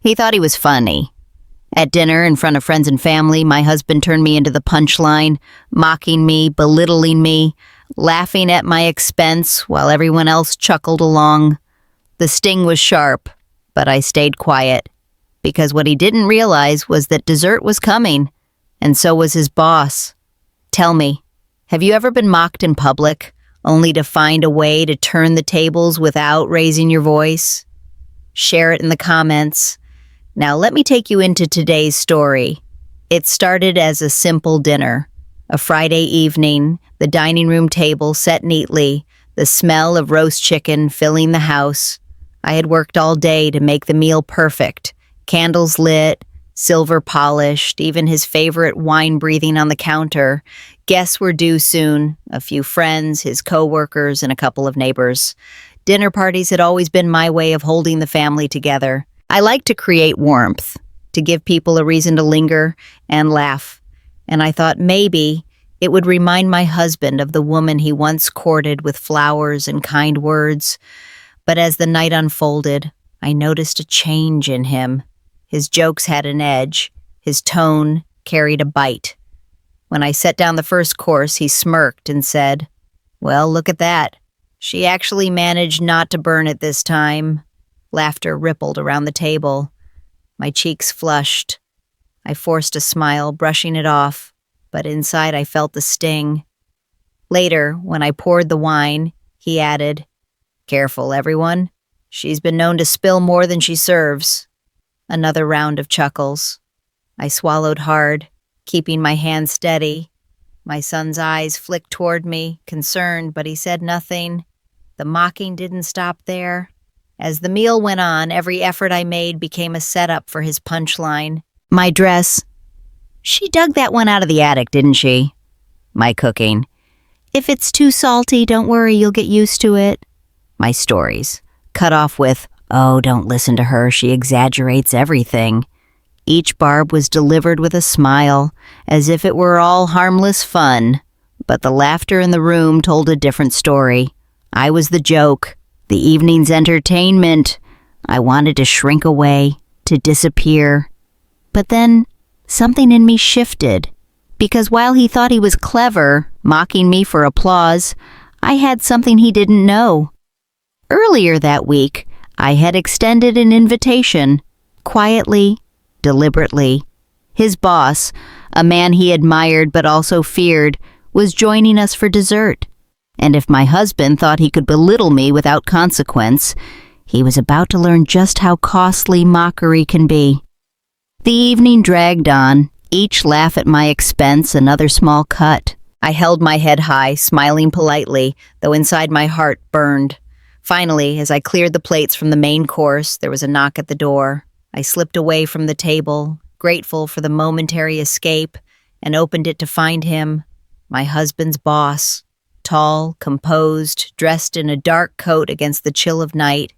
He thought he was funny. At dinner, in front of friends and family, my husband turned me into the punchline, mocking me, belittling me, laughing at my expense while everyone else chuckled along. The sting was sharp, but I stayed quiet, because what he didn't realize was that dessert was coming, and so was his boss. Tell me, have you ever been mocked in public, only to find a way to turn the tables without raising your voice? Share it in the comments. Now let me take you into today's story. It started as a simple dinner. A Friday evening, the dining room table set neatly, the smell of roast chicken filling the house. I had worked all day to make the meal perfect. Candles lit, silver polished, even his favorite wine breathing on the counter. Guests were due soon, a few friends, his co-workers, and a couple of neighbors. Dinner parties had always been my way of holding the family together. I like to create warmth, to give people a reason to linger and laugh. And I thought maybe it would remind my husband of the woman he once courted with flowers and kind words. But as the night unfolded, I noticed a change in him. His jokes had an edge. His tone carried a bite. When I set down the first course, he smirked and said, "Well, look at that. She actually managed not to burn it this time." Laughter rippled around the table. My cheeks flushed. I forced a smile, brushing it off, but inside I felt the sting. Later, when I poured the wine, he added, "Careful, everyone. She's been known to spill more than she serves." Another round of chuckles. I swallowed hard, keeping my hand steady. My son's eyes flicked toward me, concerned, but he said nothing. The mocking didn't stop there. As the meal went on, every effort I made became a setup for his punchline. My dress. "She dug that one out of the attic, didn't she?" My cooking. "If it's too salty, don't worry, you'll get used to it." My stories. Cut off with, "Oh, don't listen to her, she exaggerates everything." Each barb was delivered with a smile, as if it were all harmless fun. But the laughter in the room told a different story. I was the joke. The evening's entertainment. I wanted to shrink away, to disappear. But then, something in me shifted. Because while he thought he was clever, mocking me for applause, I had something he didn't know. Earlier that week, I had extended an invitation, quietly, deliberately. His boss, a man he admired but also feared, was joining us for dessert. And if my husband thought he could belittle me without consequence, he was about to learn just how costly mockery can be. The evening dragged on, each laugh at my expense, another small cut. I held my head high, smiling politely, though inside my heart burned. Finally, as I cleared the plates from the main course, there was a knock at the door. I slipped away from the table, grateful for the momentary escape, and opened it to find him, my husband's boss. Tall, composed, dressed in a dark coat against the chill of night.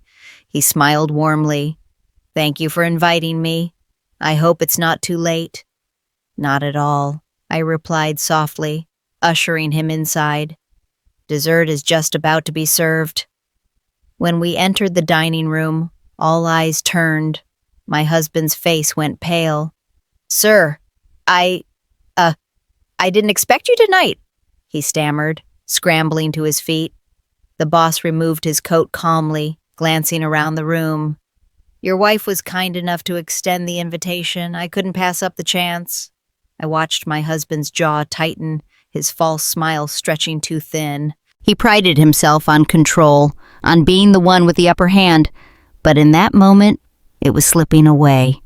He smiled warmly. "Thank you for inviting me. I hope it's not too late." "Not at all," I replied softly, ushering him inside. "Dessert is just about to be served." When we entered the dining room, all eyes turned. My husband's face went pale. "Sir, I didn't expect you tonight," he stammered, scrambling to his feet. The boss removed his coat calmly, glancing around the room. "Your wife was kind enough to extend the invitation. I couldn't pass up the chance." I watched my husband's jaw tighten, his false smile stretching too thin. He prided himself on control, on being the one with the upper hand, but in that moment, it was slipping away.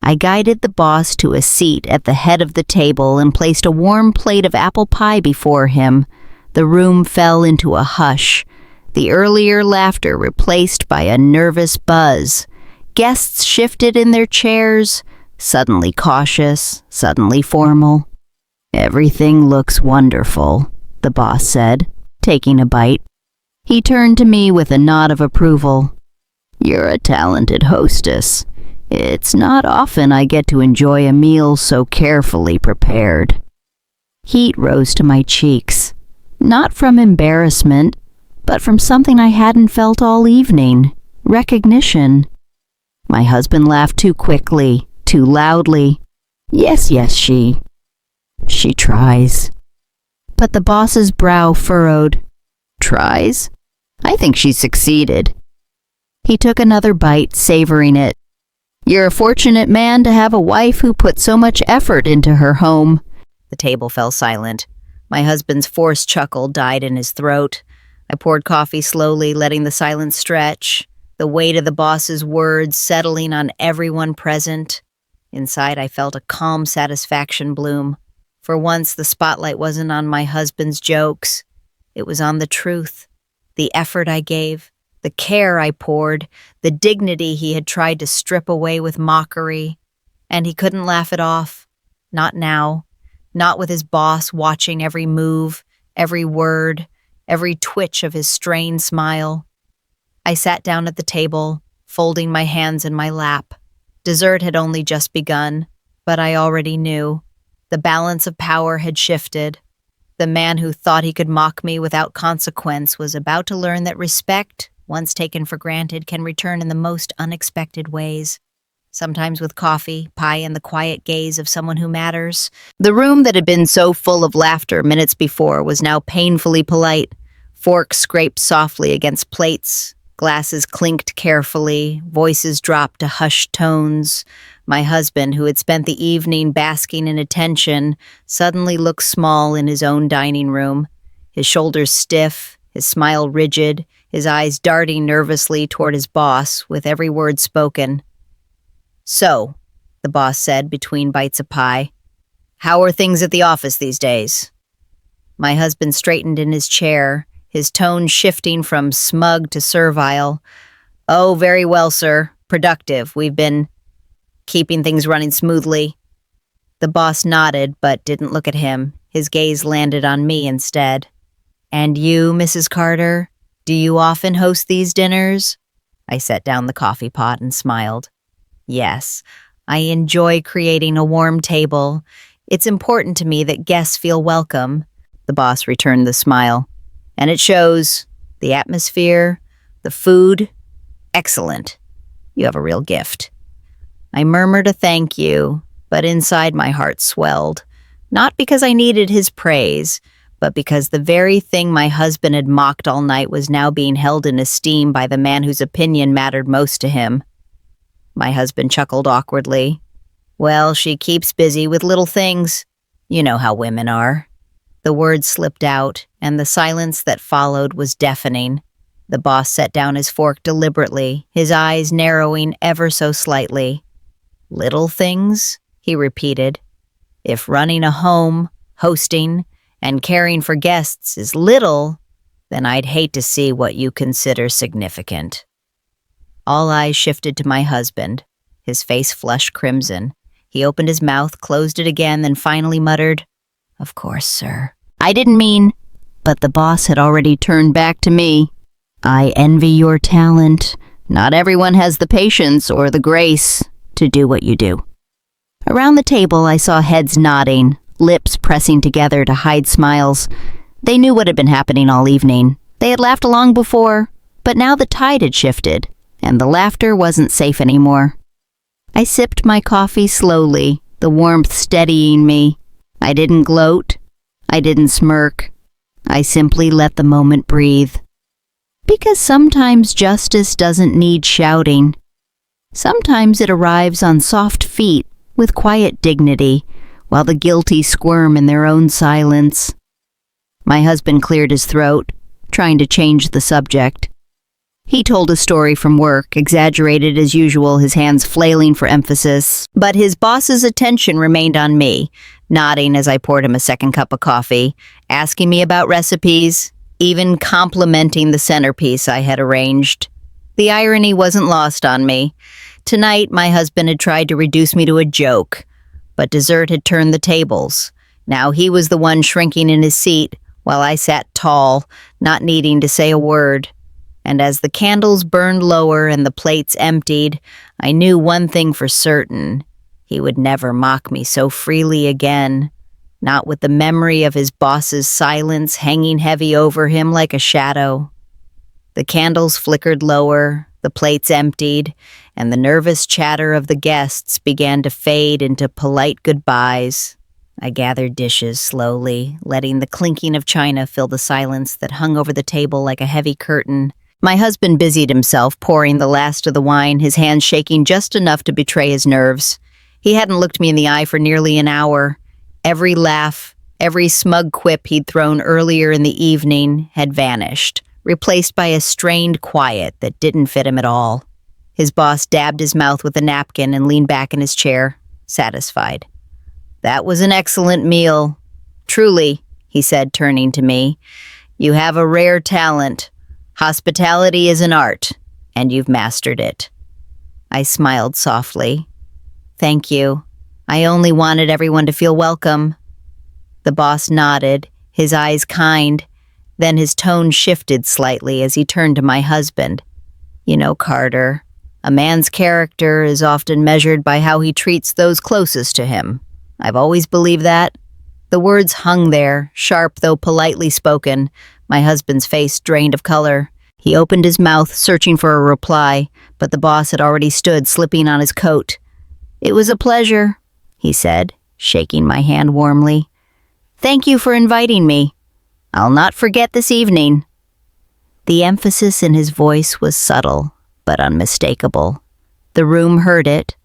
I guided the boss to a seat at the head of the table and placed a warm plate of apple pie before him. The room fell into a hush, the earlier laughter replaced by a nervous buzz. Guests shifted in their chairs, suddenly cautious, suddenly formal. "Everything looks wonderful," the boss said, taking a bite. He turned to me with a nod of approval. "You're a talented hostess. It's not often I get to enjoy a meal so carefully prepared." Heat rose to my cheeks, not from embarrassment, but from something I hadn't felt all evening, recognition. My husband laughed too quickly, too loudly. Yes, she tries. But the boss's brow furrowed. Tries? I think she succeeded. He took another bite, savoring it. You're a fortunate man to have a wife who put so much effort into her home. The table fell silent. My husband's forced chuckle died in his throat. I poured coffee slowly, letting the silence stretch, the weight of the boss's words settling on everyone present. Inside, I felt a calm satisfaction bloom. For once, the spotlight wasn't on my husband's jokes. It was on the truth, the effort I gave, the care I poured, the dignity he had tried to strip away with mockery. And he couldn't laugh it off. Not now. Not with his boss watching every move, every word, every twitch of his strained smile. I sat down at the table, folding my hands in my lap. Dessert had only just begun, but I already knew. The balance of power had shifted. The man who thought he could mock me without consequence was about to learn that respect, once taken for granted, can return in the most unexpected ways. Sometimes with coffee, pie, and the quiet gaze of someone who matters. The room that had been so full of laughter minutes before was now painfully polite. Forks scraped softly against plates. Glasses clinked carefully. Voices dropped to hushed tones. My husband, who had spent the evening basking in attention, suddenly looked small in his own dining room. His shoulders stiff, his smile rigid, his eyes darting nervously toward his boss with every word spoken. So, the boss said between bites of pie, how are things at the office these days? My husband straightened in his chair, his tone shifting from smug to servile. Oh, very well, sir. Productive. We've been keeping things running smoothly. The boss nodded, but didn't look at him. His gaze landed on me instead. And you, Mrs. Carter, do you often host these dinners? I set down the coffee pot and smiled. Yes, I enjoy creating a warm table. It's important to me that guests feel welcome. The boss returned the smile. And it shows. The atmosphere, the food, excellent. You have a real gift. I murmured a thank you, but inside my heart swelled. Not because I needed his praise, but because the very thing my husband had mocked all night was now being held in esteem by the man whose opinion mattered most to him. My husband chuckled awkwardly. Well, she keeps busy with little things. You know how women are. The words slipped out, and the silence that followed was deafening. The boss set down his fork deliberately, his eyes narrowing ever so slightly. Little things, he repeated. If running a home, hosting, and caring for guests is little, then I'd hate to see what you consider significant. All eyes shifted to my husband. His face flushed crimson. He opened his mouth, closed it again, then finally muttered, Of course, sir. I didn't mean... But the boss had already turned back to me. I envy your talent. Not everyone has the patience or the grace to do what you do. Around the table, I saw heads nodding, lips pressing together to hide smiles. They knew what had been happening all evening. They had laughed along before, but now the tide had shifted, and the laughter wasn't safe anymore. I sipped my coffee slowly, the warmth steadying me. I didn't gloat. I didn't smirk. I simply let the moment breathe. Because sometimes justice doesn't need shouting. Sometimes it arrives on soft feet with quiet dignity, while the guilty squirm in their own silence. My husband cleared his throat, trying to change the subject. He told a story from work, exaggerated as usual, his hands flailing for emphasis, but his boss's attention remained on me, nodding as I poured him a second cup of coffee, asking me about recipes, even complimenting the centerpiece I had arranged. The irony wasn't lost on me. Tonight, my husband had tried to reduce me to a joke, but dessert had turned the tables. Now he was the one shrinking in his seat, while I sat tall, not needing to say a word. And as the candles burned lower and the plates emptied, I knew one thing for certain. He would never mock me so freely again, not with the memory of his boss's silence hanging heavy over him like a shadow. The candles flickered lower, the plates emptied, and the nervous chatter of the guests began to fade into polite goodbyes. I gathered dishes slowly, letting the clinking of china fill the silence that hung over the table like a heavy curtain. My husband busied himself pouring the last of the wine, his hands shaking just enough to betray his nerves. He hadn't looked me in the eye for nearly an hour. Every laugh, every smug quip he'd thrown earlier in the evening had vanished, replaced by a strained quiet that didn't fit him at all. His boss dabbed his mouth with a napkin and leaned back in his chair, satisfied. "That was an excellent meal. Truly," he said, turning to me. "You have a rare talent. Hospitality is an art, and you've mastered it." I smiled softly. "Thank you. I only wanted everyone to feel welcome." The boss nodded, his eyes kind. Then his tone shifted slightly as he turned to my husband. "You know, Carter, a man's character is often measured by how he treats those closest to him. I've always believed that." The words hung there, sharp though politely spoken. My husband's face drained of color. He opened his mouth, searching for a reply, but the boss had already stood, slipping on his coat. "It was a pleasure," he said, shaking my hand warmly. "Thank you for inviting me. I'll not forget this evening." The emphasis in his voice was subtle, but unmistakable. The room heard it.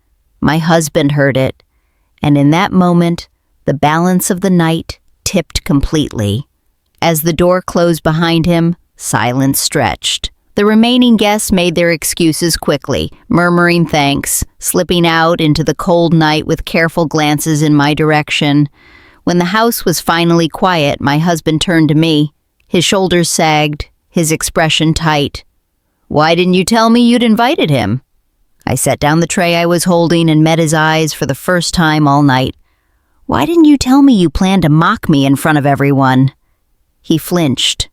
My husband heard it. And in that moment, the balance of the night tipped completely. As the door closed behind him, silence stretched. The remaining guests made their excuses quickly, murmuring thanks, slipping out into the cold night with careful glances in my direction. When the house was finally quiet, my husband turned to me. His shoulders sagged, his expression tight. "Why didn't you tell me you'd invited him?" I set down the tray I was holding and met his eyes for the first time all night. "Why didn't you tell me you planned to mock me in front of everyone?" He flinched.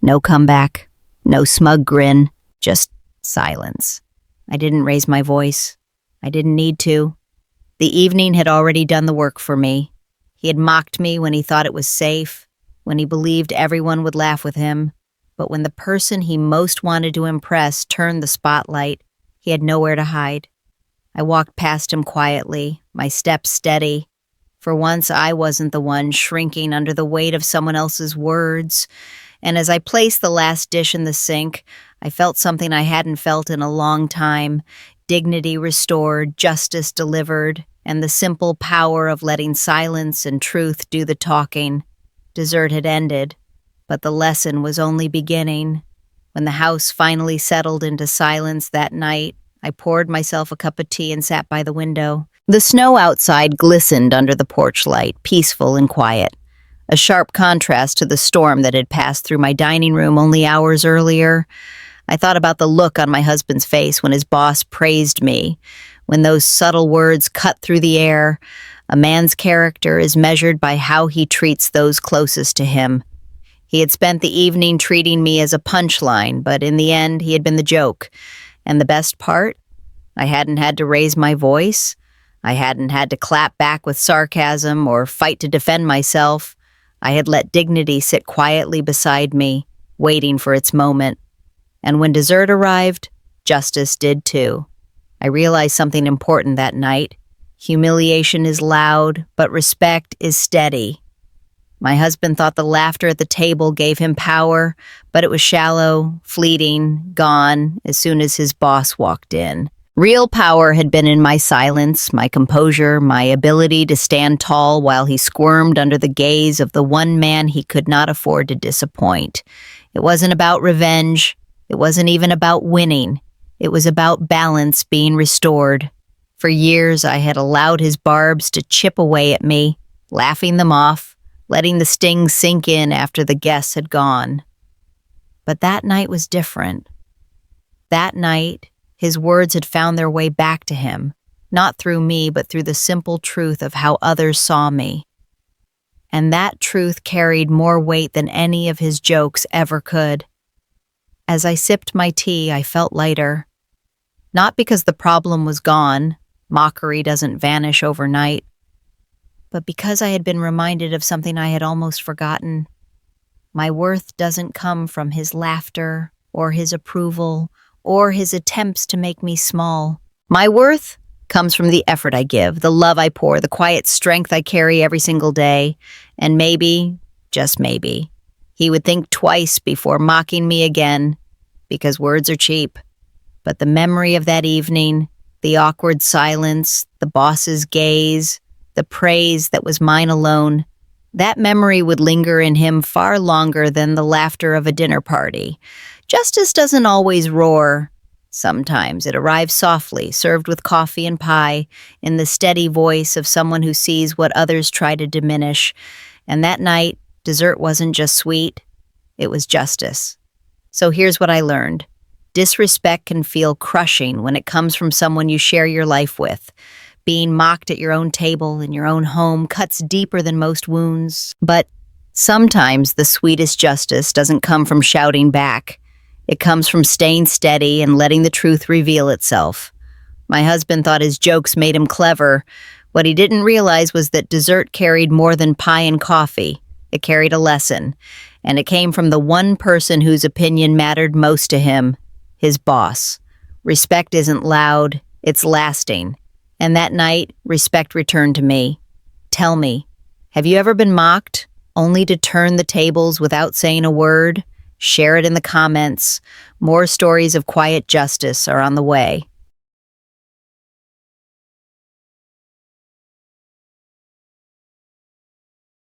No comeback, no smug grin, just silence. I didn't raise my voice. I didn't need to. The evening had already done the work for me. He had mocked me when he thought it was safe, when he believed everyone would laugh with him. But when the person he most wanted to impress turned the spotlight, he had nowhere to hide. I walked past him quietly, my steps steady. For once, I wasn't the one shrinking under the weight of someone else's words. And as I placed the last dish in the sink, I felt something I hadn't felt in a long time. Dignity restored, justice delivered, and the simple power of letting silence and truth do the talking. Dessert had ended, but the lesson was only beginning. When the house finally settled into silence that night, I poured myself a cup of tea and sat by the window. The snow outside glistened under the porch light, peaceful and quiet, a sharp contrast to the storm that had passed through my dining room only hours earlier. I thought about the look on my husband's face when his boss praised me, when those subtle words cut through the air. A man's character is measured by how he treats those closest to him. He had spent the evening treating me as a punchline, but in the end, he had been the joke. And the best part? I hadn't had to raise my voice. I hadn't had to clap back with sarcasm or fight to defend myself. I had let dignity sit quietly beside me, waiting for its moment. And when dessert arrived, justice did too. I realized something important that night. Humiliation is loud, but respect is steady. My husband thought the laughter at the table gave him power, but it was shallow, fleeting, gone as soon as his boss walked in. Real power had been in my silence, my composure, my ability to stand tall while he squirmed under the gaze of the one man he could not afford to disappoint. It wasn't about revenge. It wasn't even about winning. It was about balance being restored. For years, I had allowed his barbs to chip away at me, laughing them off, letting the sting sink in after the guests had gone. But that night was different. That night, his words had found their way back to him, not through me, but through the simple truth of how others saw me. And that truth carried more weight than any of his jokes ever could. As I sipped my tea, I felt lighter. Not because the problem was gone, mockery doesn't vanish overnight, but because I had been reminded of something I had almost forgotten. My worth doesn't come from his laughter or his approval or his attempts to make me small. My worth comes from the effort I give, the love I pour, the quiet strength I carry every single day. And maybe, just maybe, he would think twice before mocking me again, because words are cheap. But the memory of that evening, the awkward silence, the boss's gaze, the praise that was mine alone, that memory would linger in him far longer than the laughter of a dinner party. Justice doesn't always roar. Sometimes it arrives softly, served with coffee and pie, in the steady voice of someone who sees what others try to diminish. And that night, dessert wasn't just sweet, it was justice. So here's what I learned. Disrespect can feel crushing when it comes from someone you share your life with. Being mocked at your own table in your own home cuts deeper than most wounds. But sometimes the sweetest justice doesn't come from shouting back. It comes from staying steady and letting the truth reveal itself. My husband thought his jokes made him clever. What he didn't realize was that dessert carried more than pie and coffee. It carried a lesson, and it came from the one person whose opinion mattered most to him, his boss. Respect isn't loud, it's lasting. And that night, respect returned to me. Tell me, have you ever been mocked, only to turn the tables without saying a word? Share it in the comments. More stories of quiet justice are on the way.